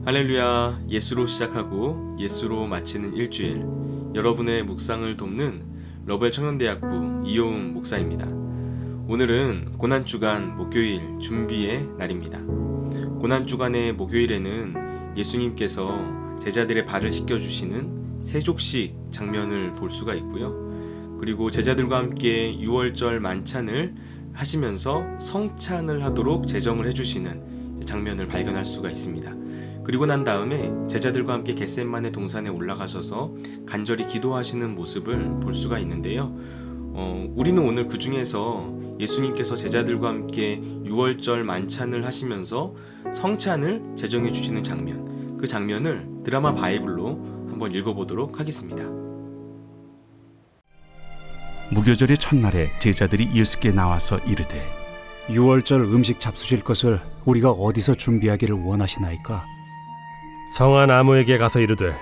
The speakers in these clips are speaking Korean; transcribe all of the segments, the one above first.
할렐루야, 예수로 시작하고 예수로 마치는 일주일, 여러분의 묵상을 돕는 러벨 청년대학부 이효웅 목사입니다. 오늘은 고난주간 목요일 준비의 날입니다. 고난주간의 목요일에는 예수님께서 제자들의 발을 씻겨주시는 세족식 장면을 볼 수가 있고요. 그리고 제자들과 함께 유월절 만찬을 하시면서 성찬을 하도록 제정을 해주시는 장면을 발견할 수가 있습니다. 그리고 난 다음에 제자들과 함께 겟세마네 동산에 올라가셔서 간절히 기도하시는 모습을 볼 수가 있는데요. 우리는 오늘 그 중에서 예수님께서 제자들과 함께 유월절 만찬을 하시면서 성찬을 제정해 주시는 장면, 그 장면을 드라마 바이블로 한번 읽어보도록 하겠습니다. 무교절의 첫날에 제자들이 예수께 나와서 이르되 유월절 음식 잡수실 것을 우리가 어디서 준비하기를 원하시나이까? 성한 아무에게 가서 이르되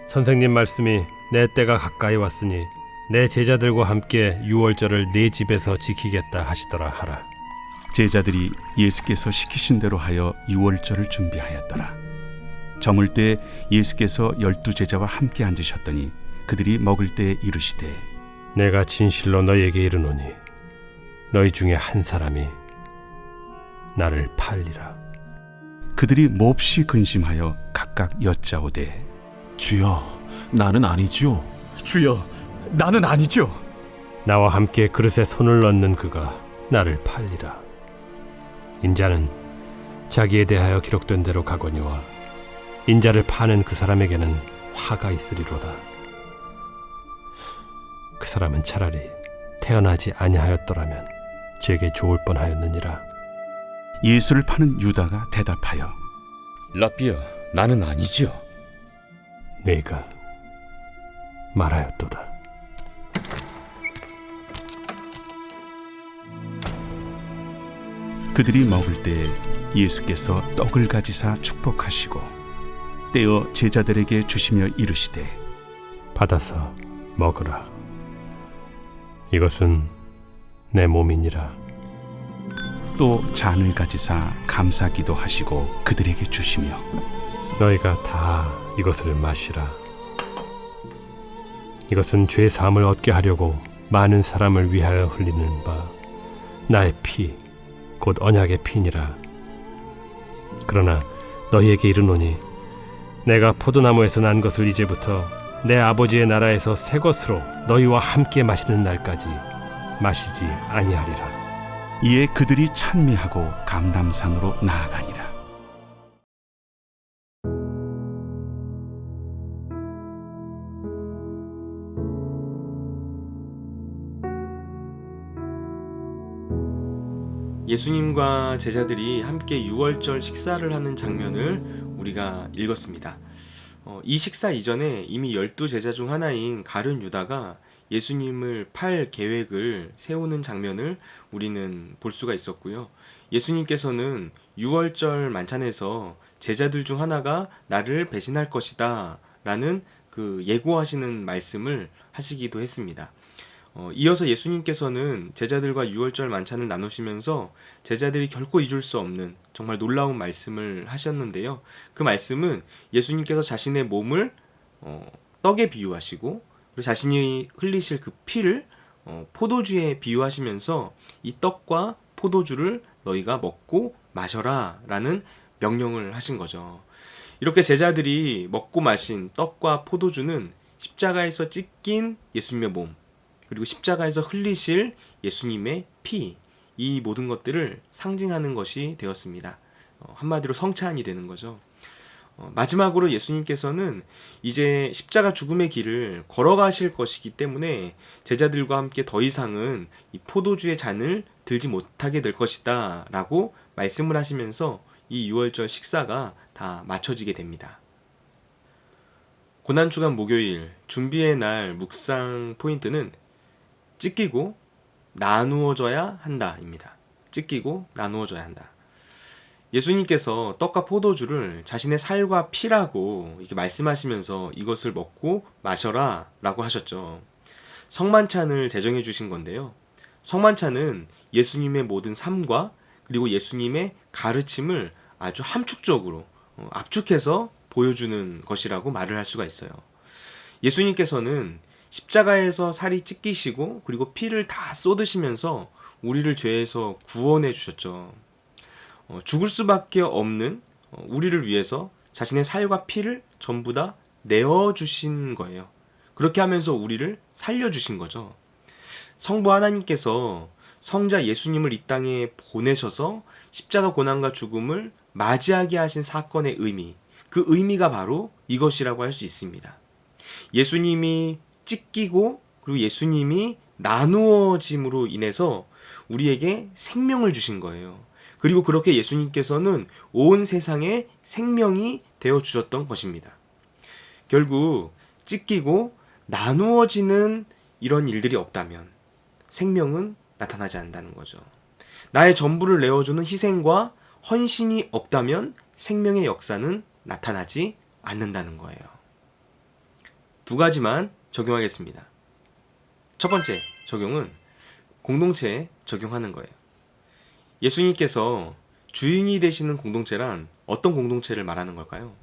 선생님 말씀이 내 때가 가까이 왔으니 내 제자들과 함께 유월절을 내 집에서 지키겠다 하시더라 하라. 제자들이 예수께서 시키신 대로 하여 유월절을 준비하였더라. 저물 때 예수께서 12 제자와 함께 앉으셨더니 그들이 먹을 때 이르시되 내가 진실로 너희에게 이르노니 너희 중에 한 사람이 나를 팔리라. 그들이 몹시 근심하여 각각 여짜오되 주여, 나는 아니지요. 주여, 나는 아니죠. 나와 함께 그릇에 손을 넣는 그가 나를 팔리라. 인자는 자기에 대하여 기록된 대로 가거니와 인자를 파는 그 사람에게는 화가 있으리로다. 그 사람은 차라리 태어나지 아니하였더라면 제게 좋을 뻔하였느니라. 예수를 파는 유다가 대답하여 라비야, 나는 아니지요. 네가 말하였도다. 그들이 먹을 때 예수께서 떡을 가지사 축복하시고 떼어 제자들에게 주시며 이르시되 받아서 먹으라. 이것은 내 몸이니라. 또 잔을 가지사 감사기도 하시고 그들에게 주시며 너희가 다 이것을 마시라. 이것은 죄 사함을 얻게 하려고 많은 사람을 위하여 흘리는 바 나의 피 곧 언약의 피니라. 그러나 너희에게 이르노니 내가 포도나무에서 난 것을 이제부터 내 아버지의 나라에서 새 것으로 너희와 함께 마시는 날까지 마시지 아니하리라. 이에 그들이 찬미하고 감람산으로 나아가니라. 예수님과 제자들이 함께 유월절 식사를 하는 장면을 우리가 읽었습니다. 이 식사 이전에 이미 12 제자 중 하나인 가룟 유다가 예수님을 팔 계획을 세우는 장면을 우리는 볼 수가 있었고요. 예수님께서는 유월절 만찬에서 제자들 중 하나가 나를 배신할 것이다 라는 그 예고하시는 말씀을 하시기도 했습니다. 이어서 예수님께서는 제자들과 유월절 만찬을 나누시면서 제자들이 결코 잊을 수 없는 정말 놀라운 말씀을 하셨는데요. 그 말씀은 예수님께서 자신의 몸을 떡에 비유하시고 그리고 자신이 흘리실 그 피를 포도주에 비유하시면서 이 떡과 포도주를 너희가 먹고 마셔라 라는 명령을 하신 거죠. 이렇게 제자들이 먹고 마신 떡과 포도주는 십자가에서 찢긴 예수님의 몸, 그리고 십자가에서 흘리실 예수님의 피, 이 모든 것들을 상징하는 것이 되었습니다. 한마디로 성찬이 되는 거죠. 마지막으로 예수님께서는 이제 십자가 죽음의 길을 걸어가실 것이기 때문에 제자들과 함께 더 이상은 이 포도주의 잔을 들지 못하게 될 것이다 라고 말씀을 하시면서 이 유월절 식사가 다 마쳐지게 됩니다. 고난주간 목요일 준비의 날 묵상 포인트는 찢기고 나누어져야 한다입니다. 찢기고 나누어져야 한다. 예수님께서 떡과 포도주를 자신의 살과 피라고 이렇게 말씀하시면서 이것을 먹고 마셔라 라고 하셨죠. 성만찬을 제정해 주신 건데요. 성만찬은 예수님의 모든 삶과 그리고 예수님의 가르침을 아주 함축적으로 압축해서 보여주는 것이라고 말을 할 수가 있어요. 예수님께서는 십자가에서 살이 찢기시고 그리고 피를 다 쏟으시면서 우리를 죄에서 구원해 주셨죠. 죽을 수밖에 없는 우리를 위해서 자신의 살과 피를 전부 다 내어주신 거예요. 그렇게 하면서 우리를 살려주신 거죠. 성부 하나님께서 성자 예수님을 이 땅에 보내셔서 십자가 고난과 죽음을 맞이하게 하신 사건의 의미, 그 의미가 바로 이것이라고 할 수 있습니다. 예수님이 찢기고 그리고 예수님이 나누어짐으로 인해서 우리에게 생명을 주신 거예요. 그리고 그렇게 예수님께서는 온 세상에 생명이 되어 주셨던 것입니다. 결국 찢기고 나누어지는 이런 일들이 없다면 생명은 나타나지 않는다는 거죠. 나의 전부를 내어주는 희생과 헌신이 없다면 생명의 역사는 나타나지 않는다는 거예요. 두 가지만 적용하겠습니다. 첫 번째 적용은 공동체에 적용하는 거예요. 예수님께서 주인이 되시는 공동체란 어떤 공동체를 말하는 걸까요?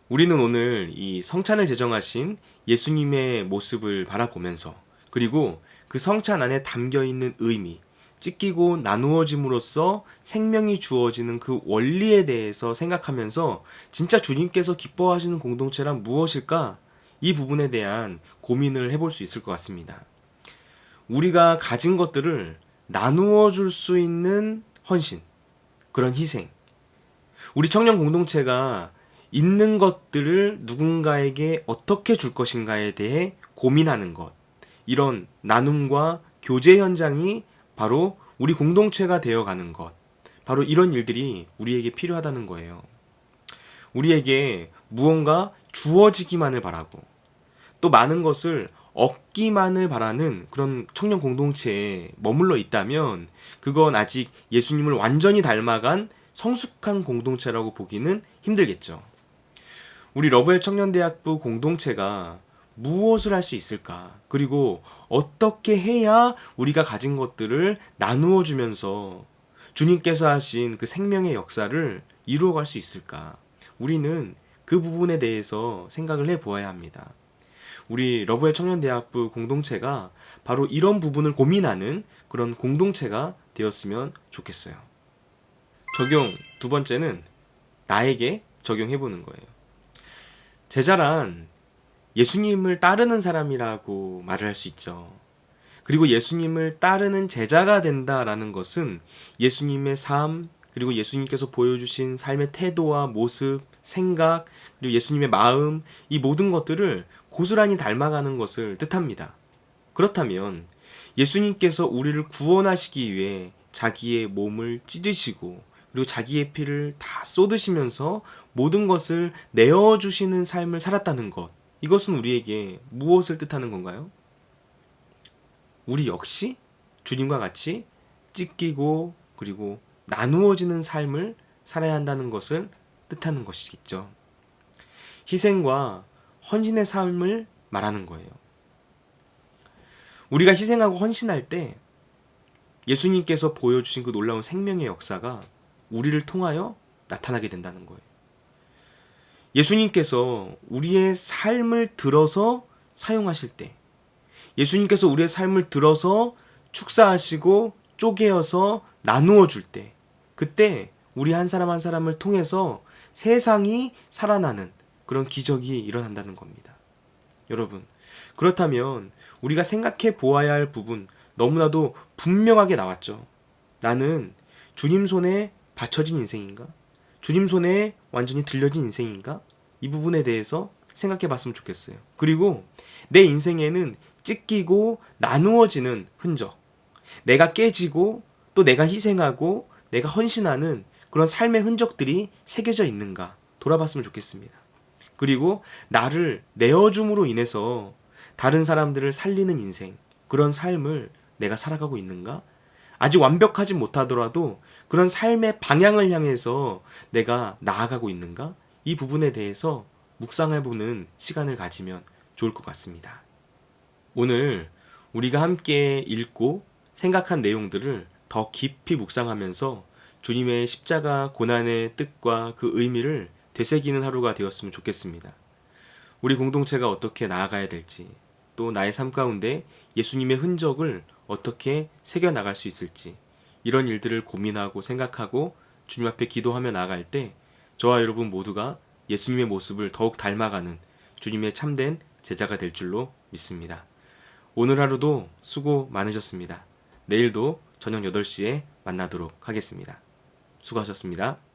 우리는 오늘 이 성찬을 제정하신 예수님의 모습을 바라보면서 그리고 그 성찬 안에 담겨 있는 의미, 찢기고 나누어짐으로써 생명이 주어지는 그 원리에 대해서 생각하면서 진짜 주님께서 기뻐하시는 공동체란 무엇일까? 이 부분에 대한 고민을 해볼 수 있을 것 같습니다. 우리가 가진 것들을 나누어 줄 수 있는 헌신, 그런 희생. 우리 청년 공동체가 있는 것들을 누군가에게 어떻게 줄 것인가에 대해 고민하는 것. 이런 나눔과 교제 현장이 바로 우리 공동체가 되어가는 것. 바로 이런 일들이 우리에게 필요하다는 거예요. 우리에게 무언가 주어지기만을 바라고 또 많은 것을 얻기만을 바라는 그런 청년 공동체에 머물러 있다면 그건 아직 예수님을 완전히 닮아간 성숙한 공동체라고 보기는 힘들겠죠. 우리 러브헬 청년대학부 공동체가 무엇을 할 수 있을까? 그리고 어떻게 해야 우리가 가진 것들을 나누어 주면서 주님께서 하신 그 생명의 역사를 이루어갈 수 있을까? 우리는 그 부분에 대해서 생각을 해보아야 합니다. 우리 러브헬 청년대학부 공동체가 바로 이런 부분을 고민하는 그런 공동체가 되었으면 좋겠어요. 적용 두 번째는 나에게 적용해보는 거예요. 제자란 예수님을 따르는 사람이라고 말을 할 수 있죠. 그리고 예수님을 따르는 제자가 된다라는 것은 예수님의 삶, 그리고 예수님께서 보여주신 삶의 태도와 모습, 생각, 그리고 예수님의 마음, 이 모든 것들을 고스란히 닮아가는 것을 뜻합니다. 그렇다면 예수님께서 우리를 구원하시기 위해 자기의 몸을 찢으시고 그리고 자기의 피를 다 쏟으시면서 모든 것을 내어주시는 삶을 살았다는 것, 이것은 우리에게 무엇을 뜻하는 건가요? 우리 역시 주님과 같이 찢기고 그리고 나누어지는 삶을 살아야 한다는 것을 뜻하는 것이겠죠. 희생과 헌신의 삶을 말하는 거예요. 우리가 희생하고 헌신할 때 예수님께서 보여주신 그 놀라운 생명의 역사가 우리를 통하여 나타나게 된다는 거예요. 예수님께서 우리의 삶을 들어서 사용하실 때, 예수님께서 우리의 삶을 들어서 축사하시고 쪼개어서 나누어 줄 때, 그때 우리 한 사람 한 사람을 통해서 세상이 살아나는 그런 기적이 일어난다는 겁니다. 여러분, 그렇다면 우리가 생각해 보아야 할 부분 너무나도 분명하게 나왔죠. 나는 주님 손에 바쳐진 인생인가? 주님 손에 완전히 들려진 인생인가? 이 부분에 대해서 생각해 봤으면 좋겠어요. 그리고 내 인생에는 찢기고 나누어지는 흔적, 내가 깨지고 또 내가 희생하고 내가 헌신하는 그런 삶의 흔적들이 새겨져 있는가 돌아봤으면 좋겠습니다. 그리고 나를 내어줌으로 인해서 다른 사람들을 살리는 인생, 그런 삶을 내가 살아가고 있는가? 아직 완벽하지 못하더라도 그런 삶의 방향을 향해서 내가 나아가고 있는가? 이 부분에 대해서 묵상해보는 시간을 가지면 좋을 것 같습니다. 오늘 우리가 함께 읽고 생각한 내용들을 더 깊이 묵상하면서 주님의 십자가 고난의 뜻과 그 의미를 되새기는 하루가 되었으면 좋겠습니다. 우리 공동체가 어떻게 나아가야 될지, 또 나의 삶 가운데 예수님의 흔적을 어떻게 새겨나갈 수 있을지, 이런 일들을 고민하고 생각하고 주님 앞에 기도하며 나아갈 때 저와 여러분 모두가 예수님의 모습을 더욱 닮아가는 주님의 참된 제자가 될 줄로 믿습니다. 오늘 하루도 수고 많으셨습니다. 내일도 저녁 8시에 만나도록 하겠습니다. 수고하셨습니다.